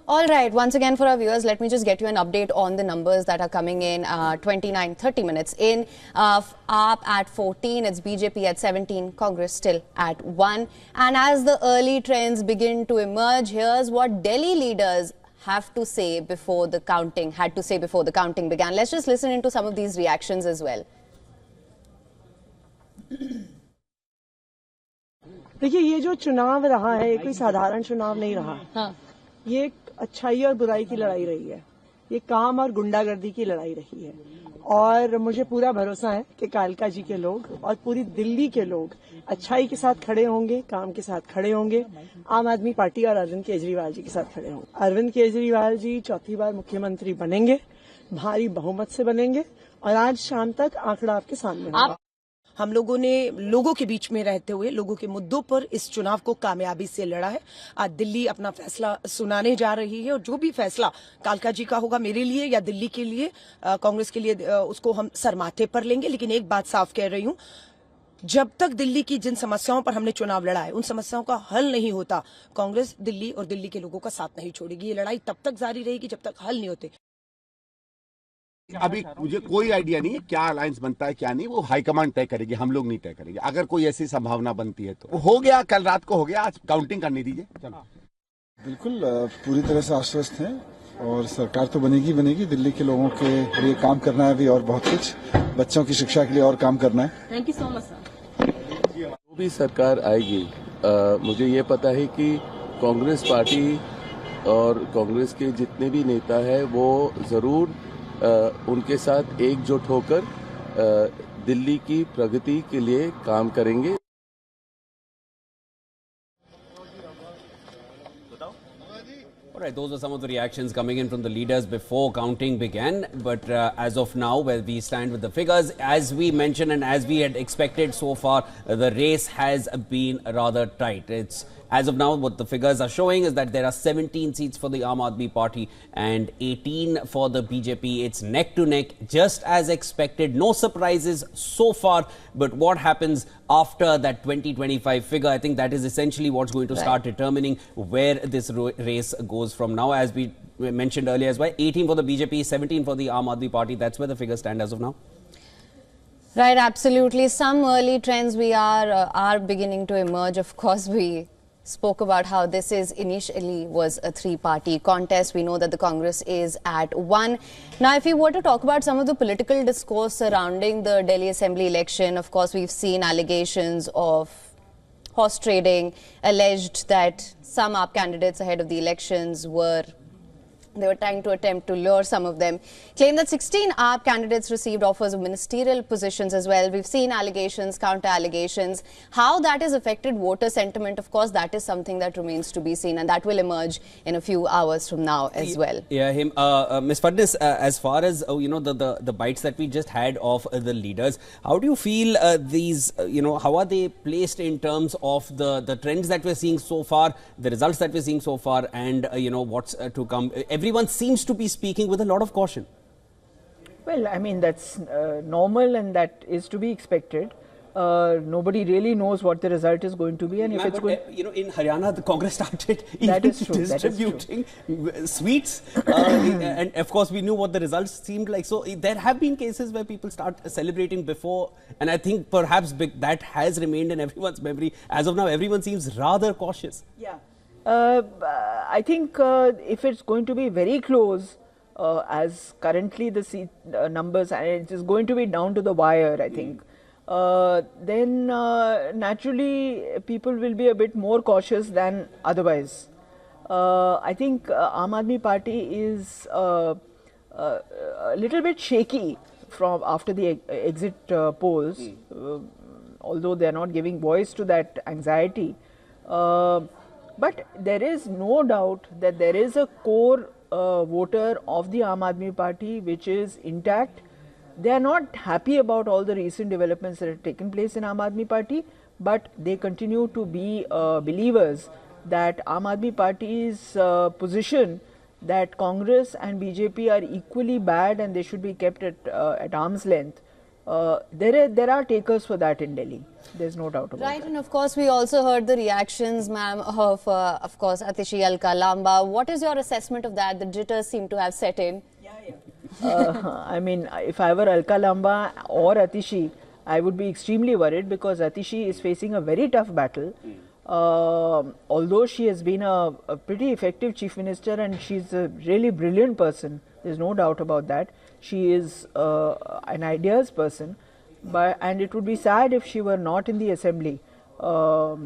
All right, once again for our viewers, let me just get you an update on the numbers that are coming in 30 minutes in. AAP at 14, it's BJP at 17, Congress still at 1. And as the early trends begin to emerge, here's what Delhi leaders had to say before the counting began. Let's just listen into some of these reactions as well. देखिए, ये जो चुनाव रहा है, ये कोई साधारण चुनाव नहीं रहा। हाँ। ये अच्छाई और बुराई की लड़ाई रही है। ये काम और गुंडागर्दी की लड़ाई रही है। और मुझे पूरा भरोसा है कि कालका जी के लोग और पूरी दिल्ली के लोग अच्छाई के साथ खड़े होंगे, काम के साथ खड़े होंगे, आम आदमी पार्टी और अरविंद केजरीवाल जी के साथ खड़े होंगे। अरविंद केजरीवाल जी चौथी बार मुख्यमंत्री बनेंगे, भारी बहुमत से बनेंगे और आज शाम तक आंकड़ा आपके सामने होगा। हम लोगों ने लोगों के बीच में रहते हुए लोगों के मुद्दों पर इस चुनाव को कामयाबी से लड़ा है। आज दिल्ली अपना फैसला सुनाने जा रही है और जो भी फैसला कालका जी का होगा मेरे लिए या दिल्ली के लिए, कांग्रेस के लिए, उसको हम सरमाथे पर लेंगे। लेकिन एक बात साफ कह रही हूं, जब तक दिल्ली की जिन समस्याओं पर हमने चुनाव लड़ा है उन समस्याओं का हल नहीं होता, कांग्रेस दिल्ली और दिल्ली के लोगों का साथ नहीं छोड़ेगी। ये लड़ाई तब तक जारी रहेगी जब तक हल नहीं होते। अभी मुझे कोई आइडिया नहीं है क्या अलायंस बनता है क्या नहीं, वो हाईकमांड तय करेगी, हम लोग नहीं तय करेंगे। अगर कोई ऐसी संभावना बनती है तो हो गया, कल रात को हो गया, आज काउंटिंग करने दीजिए। चलो, बिल्कुल पूरी तरह से आश्वस्त हैं और सरकार तो बनेगी बनेगी। दिल्ली के लोगों के लिए काम करना है अभी और बहुत कुछ, बच्चों की शिक्षा के लिए और काम करना है। Thank you so much sir. जो भी सरकार आएगी, मुझे ये पता है कि कांग्रेस पार्टी और कांग्रेस के जितने भी नेता हैं वो जरूर उनके साथ एकजुट होकर दिल्ली की प्रगति के लिए काम करेंगे। All right, those are some of the reactions coming in from the leaders before counting began. But as of now, where we stand with the figures, as we mentioned and as we had expected so far, the race has been rather tight. As of now, what the figures are showing is that there are 17 seats for the Aam Aadmi Party and 18 for the BJP. It's neck to neck, just as expected. No surprises so far. But what happens after that 2025 figure, I think that is essentially what's going to start determining where this race goes from now. As we mentioned earlier as well, 18 for the BJP, 17 for the Aam Aadmi Party. That's where the figures stand as of now. Right, absolutely. Some early trends we are beginning to emerge. Of course, we spoke about how this initially was a three-party contest. We know that the Congress is at 1. Now, if we were to talk about some of the political discourse surrounding the Delhi Assembly election, of course, we've seen allegations of horse trading, alleged that some AAP candidates ahead of the elections were trying to attempt to lure some of them. Claim that 16 AAP candidates received offers of ministerial positions as well. We've seen allegations, counter-allegations. How that has affected voter sentiment, of course, that is something that remains to be seen, and that will emerge in a few hours from now as well. Yeah, Ms. Fadnis, as far as the bites that we just had of the leaders, how do you feel these, how are they placed in terms of the trends that we're seeing so far, the results that we're seeing so far, and what's to come? Everyone seems to be speaking with a lot of caution. Well, I mean, that's normal and that is to be expected. Nobody really knows what the result is going to be, and if it's going, in Haryana, the Congress started distributing sweets, and of course we knew what the results seemed like. So there have been cases where people start celebrating before, and I think perhaps that has remained in everyone's memory. As of now, everyone seems rather cautious. Yeah. I think if it's going to be very close, as currently the seat numbers, and it is going to be down to the wire, I think, then naturally people will be a bit more cautious than otherwise. I think Aam Aadmi Party is a little bit shaky from after the exit polls, although they are not giving voice to that anxiety. But there is no doubt that there is a core voter of the Aam Aadmi Party which is intact. They are not happy about all the recent developments that have taken place in Aam Aadmi Party, but they continue to be believers that Aam Aadmi Party's position that Congress and BJP are equally bad and they should be kept at arm's length there are takers for that in Delhi. There's no doubt about Right, that. and of course, we also heard the reactions, ma'am, of course, Atishi Alka Lamba. What is your assessment of that? The jitters seem to have set in. I mean, if I were Alka Lamba or Atishi, I would be extremely worried because Atishi is facing a very tough battle. Although she has been a pretty effective chief minister and she's a really brilliant person, there's no doubt about that. She is an ideas person, and it would be sad if she were not in the assembly. I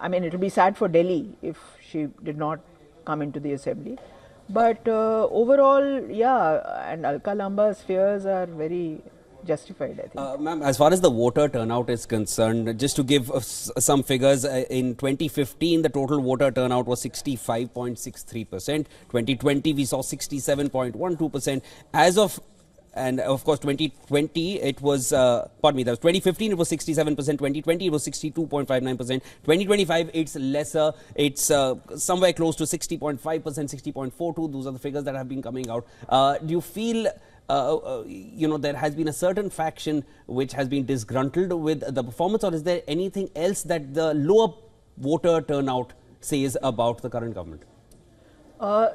mean, it would be sad for Delhi if she did not come into the assembly. But overall, yeah, and Alka Lamba's fears are very justified, I think. Ma'am, as far as the voter turnout is concerned, just to give some figures, in 2015 the total voter turnout was 65.63%. 2020 we saw 67.12%. And of course 2020 it was, pardon me, that was 2015 it was 67%, 2020 it was 62.59%, 2025 it's lesser, it's somewhere close to 60.5%, 60.42%, those are the figures that have been coming out. Do you feel there has been a certain faction which has been disgruntled with the performance, or is there anything else that the lower voter turnout says about the current government?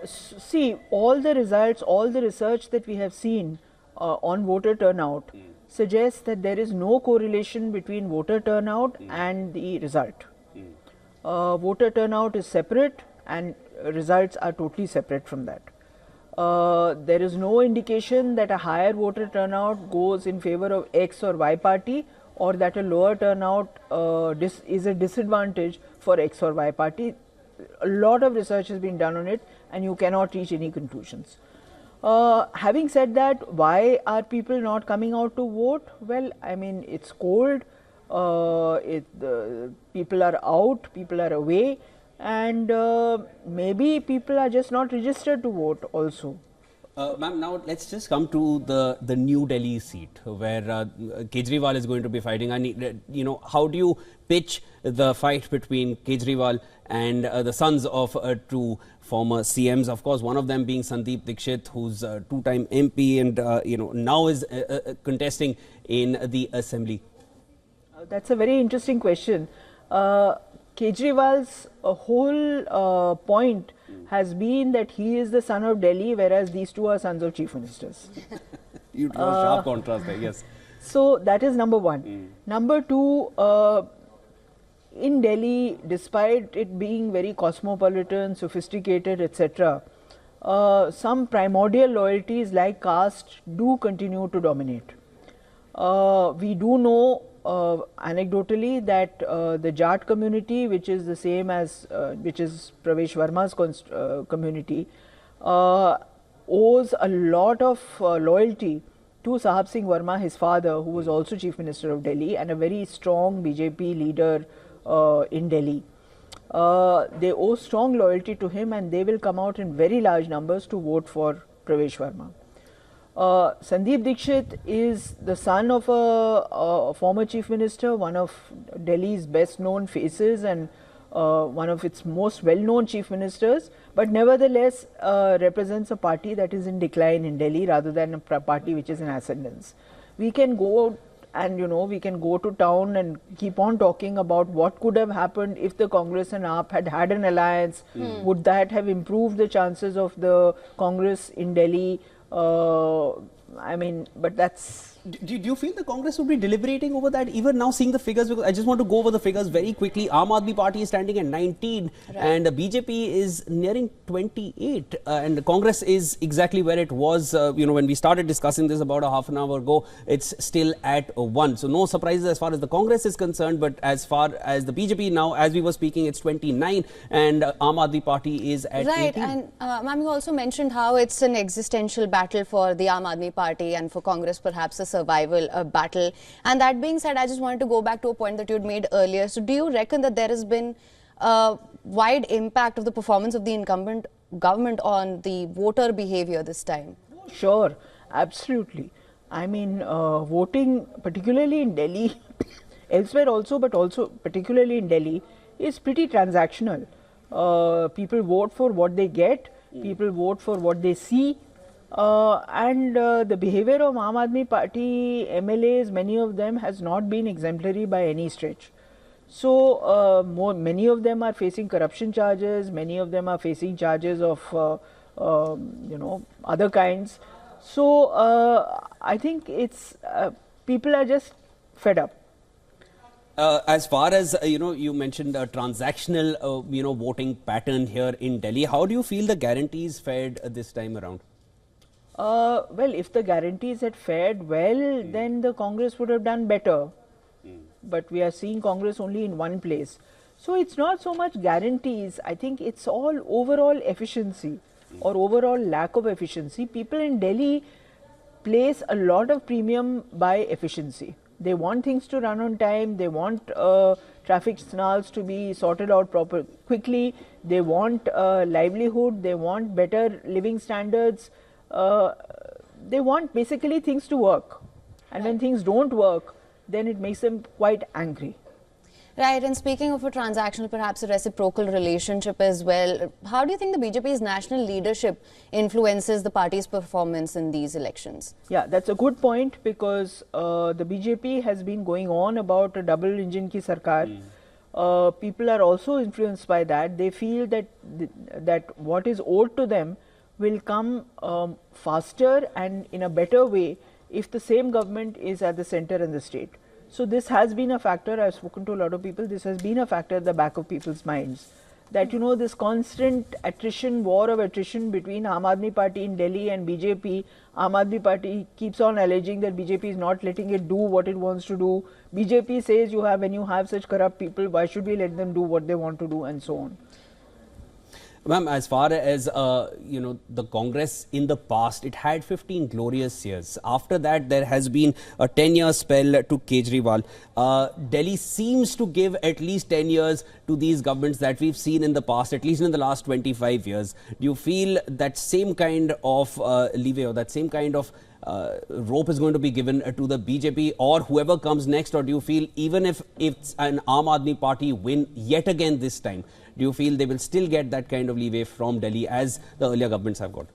See, all the results, all the research that we have seen on voter turnout suggests that there is no correlation between voter turnout and the result. Voter turnout is separate and results are totally separate from that. There is no indication that a higher voter turnout goes in favor of X or Y party, or that a lower turnout is a disadvantage for X or Y party. A lot of research has been done on it and you cannot reach any conclusions. Having said that, why are people not coming out to vote? Well, I mean, it's cold, people are out, people are away, and maybe people are just not registered to vote also. Ma'am, now let's just come to the New Delhi seat where Kejriwal is going to be fighting. I need, how do you pitch the fight between Kejriwal and the sons of two former CMs? Of course, one of them being Sandeep Dikshit, who's a two-time MP and now is contesting in the assembly. That's a very interesting question. Kejriwal's whole point has been that he is the son of Delhi, whereas these two are sons of chief ministers. You draw a sharp contrast there, yes. So that is number one. Number two, in Delhi, despite it being very cosmopolitan, sophisticated, etc., some primordial loyalties like caste do continue to dominate. We do know anecdotally that the Jat community, which is the same as which is Pravesh Verma's community, owes a lot of loyalty to Sahab Singh Verma, his father, who was also Chief Minister of Delhi and a very strong BJP leader in Delhi. They owe strong loyalty to him and they will come out in very large numbers to vote for Pravesh Verma. Sandeep Dikshit is the son of a former chief minister, one of Delhi's best known faces and one of its most well known chief ministers, but nevertheless represents a party that is in decline in Delhi rather than a party which is in ascendance. We can go and we can go to town and keep on talking about what could have happened if the Congress and AAP had an alliance. Would that have improved the chances of the Congress in Delhi? I mean, but that's... Do you feel the Congress would be deliberating over that, even now seeing the figures? Because I just want to go over the figures very quickly. Aam Aadmi Party is standing at 19 and the BJP is nearing 28 and the Congress is exactly where it was, when we started discussing this about a half an hour ago. It's still at 1. So no surprises as far as the Congress is concerned, but as far as the BJP now, as we were speaking, it's 29 and Aam Aadmi Party is at 18. And ma'am, you also mentioned how it's an existential battle for the Aam Aadmi Party and for Congress perhaps a survival battle. And that being said, I just wanted to go back to a point that you had made earlier. So do you reckon that there has been a wide impact of the performance of the incumbent government on the voter behavior this time? Sure, absolutely. I mean, voting, particularly in Delhi, elsewhere also, but also particularly in Delhi, is pretty transactional. People vote for what they get, people vote for what they see. And the behavior of Aam Aadmi Party MLAs, many of them, has not been exemplary by any stretch. So many of them are facing corruption charges. Many of them are facing charges of other kinds. So I think it's people are just fed up. As far as you mentioned a transactional voting pattern here in Delhi. How do you feel the guarantees fared this time around? Well, if the guarantees had fared well, then the Congress would have done better. But we are seeing Congress only in one place. So it's not so much guarantees. I think it's all overall efficiency or overall lack of efficiency. People in Delhi place a lot of premium by efficiency. They want things to run on time. They want traffic snarls to be sorted out quickly. They want livelihood. They want better living standards. They want basically things to work. And when things don't work, then it makes them quite angry. Right, and speaking of a transactional, perhaps a reciprocal relationship as well, how do you think the BJP's national leadership influences the party's performance in these elections? Yeah, that's a good point, because the BJP has been going on about a double engine ki sarkar. People are also influenced by that. They feel that that what is owed to them will come faster and in a better way if the same government is at the center and the state. So this has been a factor. I've spoken to a lot of people. This has been a factor at the back of people's minds, that this constant attrition, war of attrition between Aam Aadmi Party in Delhi and BJP. Aam Aadmi Party keeps on alleging that BJP is not letting it do what it wants to do. BJP says when you have such corrupt people, why should we let them do what they want to do, and so on. Ma'am, as far as the Congress in the past, it had 15 glorious years. After that, there has been a 10-year spell to Kejriwal. Delhi seems to give at least 10 years to these governments that we've seen in the past, at least in the last 25 years. Do you feel that same kind of leeway or that same kind of rope is going to be given to the BJP or whoever comes next? Or do you feel even if it's an Aam Aadmi Party win yet again this time, do you feel they will still get that kind of leeway from Delhi as the earlier governments have got?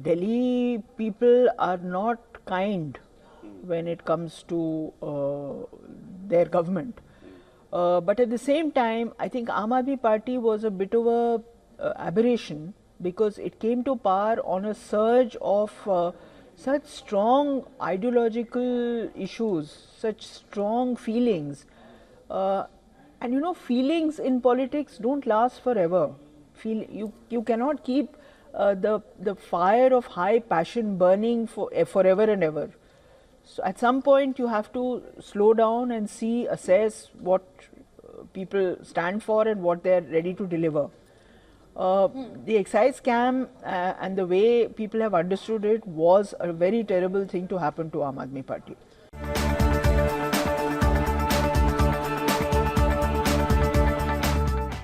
Delhi people are not kind when it comes to their government. But at the same time, I think Aam Aadmi Party was a bit of a aberration, because it came to power on a surge of such strong ideological issues, such strong feelings. And feelings in politics don't last forever. You cannot keep the fire of high passion burning forever and ever. So at some point you have to slow down and assess what people stand for and what they are ready to deliver. The excise scam and the way people have understood it was a very terrible thing to happen to Aam Aadmi Party.